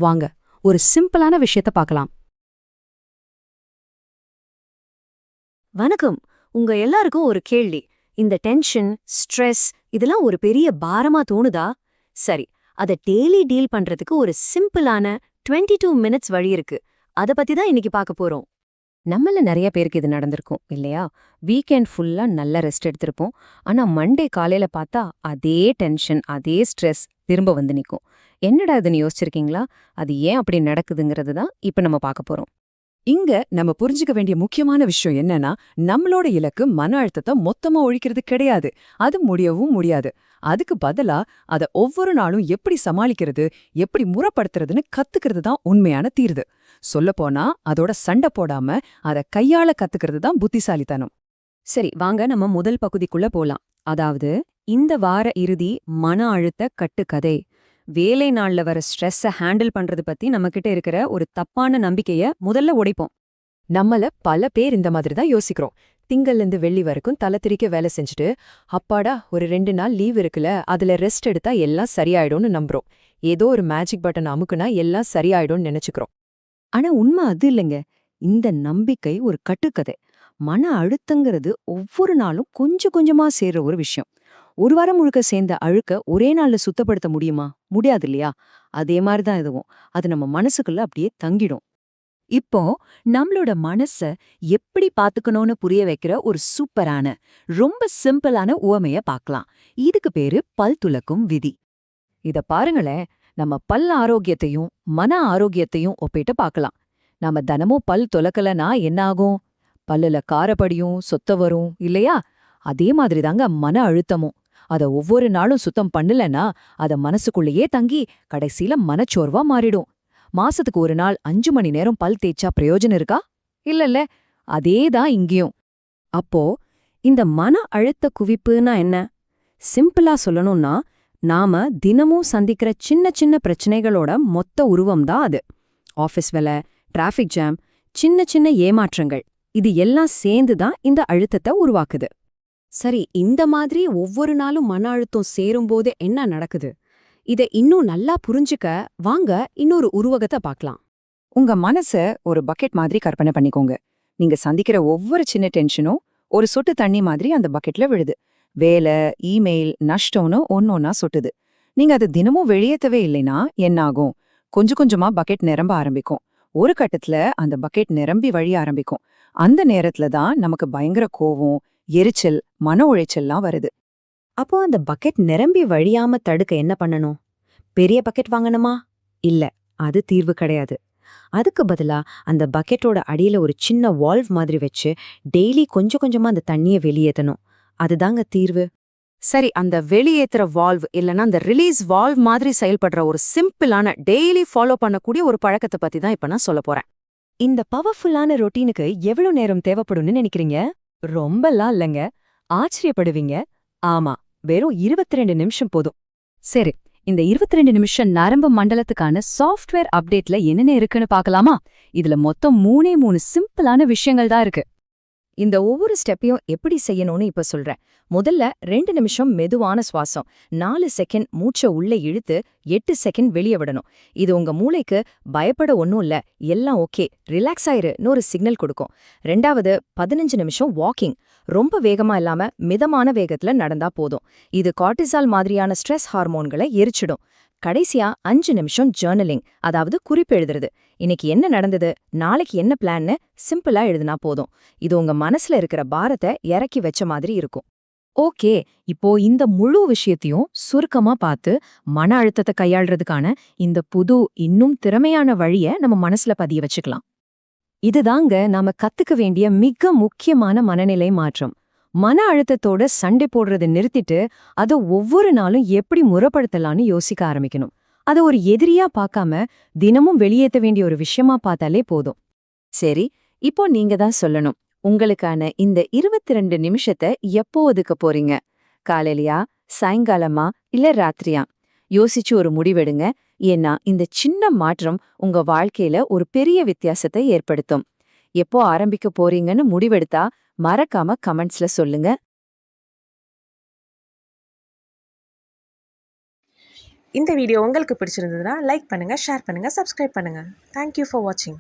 வாங்க ஒரு சிம்பிளான விஷயத்த பார்க்கலாம். வணக்கம். உங்க எல்லாருக்கும் ஒரு கேள்வி. இந்த டென்ஷன், ஸ்ட்ரெஸ் இதெல்லாம் ஒரு பெரிய பாரமா தோணுதா? சரி, அத டெய்லி டீல் பண்றதுக்கு ஒரு சிம்பிளான 22 மினிட்ஸ் வழி இருக்கு. அத பத்தி தான் இன்னைக்கு பார்க்க போறோம். நம்மள நிறைய பேருக்கு இது நடந்திருக்கும் இல்லையா? வீக்கெண்ட் ஃபுல்லா நல்ல ரெஸ்ட் எடுத்திருப்போம். ஆனா மண்டே காலையில பார்த்தா அதே டென்ஷன், அதே ஸ்ட்ரெஸ் திரும்ப வந்து நிக்கும். என்னடா இதுன்னு யோசிச்சிருக்கீங்களா? அது ஏன் அப்படி நடக்குதுங்கிறது தான் இப்ப நம்ம பார்க்க போறோம். இங்க நம்ம புரிஞ்சுக்க வேண்டிய முக்கியமான விஷயம் என்னன்னா, நம்மளோட இலக்கு மன அழுத்தத்தை மொத்தமா ஒழிக்கிறது கிடையாது. அது முடியவும் முடியாது. அதுக்கு பதிலா அத ஒவ்வொரு நாளும் எப்படி சமாளிக்கிறது, எப்படி முறைப்படுத்துறதுன்னு கத்துக்கிறது தான் உண்மையான தீர்வு. சொல்லப்போனா அதோட சண்டை போடாம அத கையாள கத்துக்கிறது தான் புத்திசாலித்தனம். சரி, வாங்க நம்ம முதல் பகுதிக்குள்ள போலாம். அதாவது, இந்த வார இறுதி மன அழுத்த கட்டுக்கதை. வேலை நாள்ல வர ஸ்ட்ரெஸ்ஸ ஹேண்டில் பண்றது பத்தி நம்மகிட்ட இருக்கிற ஒரு தப்பான நம்பிக்கைய முதல்ல உடைப்போம். நம்மள பல பேர் இந்த மாதிரி தான் யோசிக்கிறோம். திங்கள்ல இருந்து வெள்ளி வரைக்கும் தல திரிக்க வேலை செஞ்சுட்டு, அப்பாடா ஒரு 2 நாள் லீவ் இருக்குல்ல, அதுல ரெஸ்ட் எடுத்தா எல்லாம் சரியாயிடும்னு நம்புறோம். ஏதோ ஒரு மேஜிக் பட்டன் அமுக்குனா எல்லாம் சரியாயிடும்னு நினைச்சுக்கிறோம். ஆனா உண்மை அது இல்லைங்க. இந்த நம்பிக்கை ஒரு கட்டுக்கதை. மன அழுத்தங்கிறது ஒவ்வொரு நாளும் கொஞ்சம் கொஞ்சமா சேர்ற ஒரு விஷயம். ஒரு வாரம் முழுக்க சேர்ந்த அழுக்க ஒரே நாள்ல சுத்தப்படுத்த முடியுமா? முடியாது இல்லையா? அதே மாதிரி தான் இதுவும். அது நம்ம மனசுக்குள்ள அப்படியே தங்கிடும். இப்போ நம்மளோட மனச எப்படி பாத்துக்கணும்னு புரிய வைக்கிற ஒரு சூப்பரான, ரொம்ப சிம்பிளான உவமைய பார்க்கலாம். இதுக்கு பேரு பல் துலக்கும் விதி. இத பாருங்களேன். நம்ம பல் ஆரோக்கியத்தையும் மன ஆரோக்கியத்தையும் ஒப்பிட்டு பார்க்கலாம். நாம தினமும் பல் துலக்கலனா என்ன ஆகும்? பல்லுல காரப்படியும் சொத்த வரும் இல்லையா? அதே மாதிரி தாங்க மன அழுத்தமும். அத ஒவ்வொரு நாளும் சுத்தம் பண்ணலனா அத மனசுக்குள்ளேயே தங்கி கடைசியில மனச்சோர்வா மாறிடும். மாசத்துக்கு ஒரு நாள் 5 மணி நேரம் பல் தேய்ச்சா பிரயோஜனம் இருக்கா? இல்லல்ல. அதேதான் இங்கேயும். அப்போ இந்த மன அழுத்த குவிப்புனா என்ன? சிம்பிளா சொல்லணும்னா, நாம தினமும் சந்திக்கிற சின்ன சின்ன பிரச்சனைகளோட மொத்த உருவம் தான் அது. ஆஃபீஸ் வேலை, டிராஃபிக் ஜாம், சின்ன சின்ன ஏமாற்றங்கள், இது எல்லாம் சேர்ந்து தான் இந்த அழுத்தத்தை உருவாக்குது. சரி, இந்த மாதிரி ஒவ்வொரு நாளும் மன அழுத்தம் சேரும்போது என்ன நடக்குது? இத இன்னும் நல்லா புரிஞ்சுக்க வாங்க இன்னொரு உருவகத்தை பார்க்கலாம். உங்க மனச ஒரு பக்கெட் மாதிரி கற்பனை பண்ணிக்கோங்க. நீங்க சந்திக்கிற ஒவ்வொரு சின்ன டென்ஷனும் ஒரு சொட்டு தண்ணி மாதிரி அந்த பக்கெட்ல விழுது. வேலை, இமெயில், நஷ்டம்னு ஒன்னொன்னா சொட்டுது. நீங்க அது தினமும் வெளியேற்றவே இல்லைனா என்ன ஆகும்? கொஞ்சம் கொஞ்சமா பக்கெட் நிரம்ப ஆரம்பிக்கும். ஒரு கட்டத்துல அந்த பக்கெட் நிரம்பி வழிய ஆரம்பிக்கும். அந்த நேரத்துல தான் நமக்கு பயங்கர கோவம், எரிச்சல், மன உளைச்சல்லாம் வருது. அப்போ அந்த பக்கெட் நிரம்பி வழியாம தடுக்க என்ன பண்ணணும்? பெரிய பக்கெட் வாங்கணுமா? இல்ல, அது தீர்வு கிடையாது. அதுக்கு பதிலா அந்த பக்கெட்டோட அடியில ஒரு சின்ன வால்வ் மாதிரி வச்சு டெய்லி கொஞ்சம் கொஞ்சமா அந்த தண்ணிய வெளியேத்தணும். அதுதாங்க தீர்வு. சரி, அந்த வெளியேத்துற வால்வ் இல்லனா அந்த ரிலீஸ் வால்வ் மாதிரி செயல்படுற ஒரு சிம்பிளான டெய்லி ஃபாலோ பண்ணக்கூடிய ஒரு பழக்கத்தை பத்தி தான் இப்ப நான் சொல்லப் போறேன். இந்த பவர்ஃபுல்லான ரொட்டீனுக்கு எவ்வளவு நேரம் தேவைப்படும்னு நினைக்கிறீங்க? ரொம்பலாம் இல்லைங்க. ஆச்சரியப்படுவீங்க. ஆமா, வெறும் 22 நிமிஷம் போதும். சரி, இந்த 22 நிமிஷம் நரம்பு மண்டலத்துக்கான சாஃப்ட்வேர் அப்டேட்ல என்னென்ன இருக்குன்னு பார்க்கலாமா? இதுல மொத்தம் 3 சிம்பிளான விஷயங்கள் தான் இருக்கு. இந்த ஒவ்வொரு ஸ்டெப்பையும் எப்படி செய்யணும்னு இப்ப சொல்றேன். முதல்ல 2 நிமிஷம் மெதுவான சுவாசம். 4 செகண்ட் மூச்சை உள்ள இழுத்து 8 செகண்ட் வெளியே விடணும். இது உங்க மூளைக்கு பயப்பட ஒன்னும் இல்ல, எல்லாம் ஓகே, ரிலாக்ஸ் ஆயிருன்னு ஒரு சிக்னல் கொடுக்கும். 2வது 15 நிமிஷம் வாக்கிங். ரொம்ப வேகமா இல்லாம மிதமான வேகத்துல நடந்தா போதும். இது கார்டிசால் மாதிரியான ஸ்ட்ரெஸ் ஹார்மோன்களை எரிச்சிடும். கடைசியா 5 நிமிஷம் ஜர்னலிங், அதாவது குறிப்பு எழுதுறது. இன்னைக்கு என்ன நடந்தது, நாளைக்கு என்ன பிளான்னு சிம்பிளா எழுதுனா போதும். இது உங்க மனசுல இருக்கிற பாரத்தை இறக்கி வச்ச மாதிரி இருக்கும். ஓகே, இப்போ இந்த முழு விஷயத்தையும் சுருக்கமா பார்த்து மன அழுத்தத்தை கையாள்றதுக்கான இந்த புது இன்னும் திறமையான வழிய நம்ம மனசுல பதிய வச்சுக்கலாம். இதுதாங்க நாம கத்துக்க வேண்டிய மிக முக்கியமான மனநிலை மாற்றம். மன அழுத்தத்தோட சண்டை போடுறதை நிறுத்திட்டு அதை ஒவ்வொரு நாளும் எப்படி முறைப்படுத்தலாம்னு யோசிக்க ஆரம்பிக்கணும். அதை ஒரு எதிரியா பார்க்காம தினமும் வெளியேற்ற வேண்டிய ஒரு விஷயமா பார்த்தாலே போதும். சரி, இப்போ நீங்க தான் சொல்லணும். உங்களுக்கான இந்த 22 நிமிஷத்தை எப்போ ஒதுக்க போறீங்க? காலையிலயா, சாயங்காலமா, இல்ல ராத்திரியா? யோசிச்சு ஒரு முடிவெடுங்க. ஏன்னா இந்த சின்ன மாற்றம் உங்க வாழ்க்கையில ஒரு பெரிய வித்தியாசத்தை ஏற்படுத்தும். எப்போ ஆரம்பிக்க போறீங்கன்னு முடிவெடுத்தா மறக்காம கமெண்ட்ஸ்ல சொல்லுங்க. இந்த வீடியோ உங்களுக்கு பிடிச்சிருந்ததுன்னா லைக் பண்ணுங்கள், ஷேர் பண்ணுங்கள், சப்ஸ்கிரைப் பண்ணுங்கள். தேங்க்யூ ஃபார் வாட்சிங்.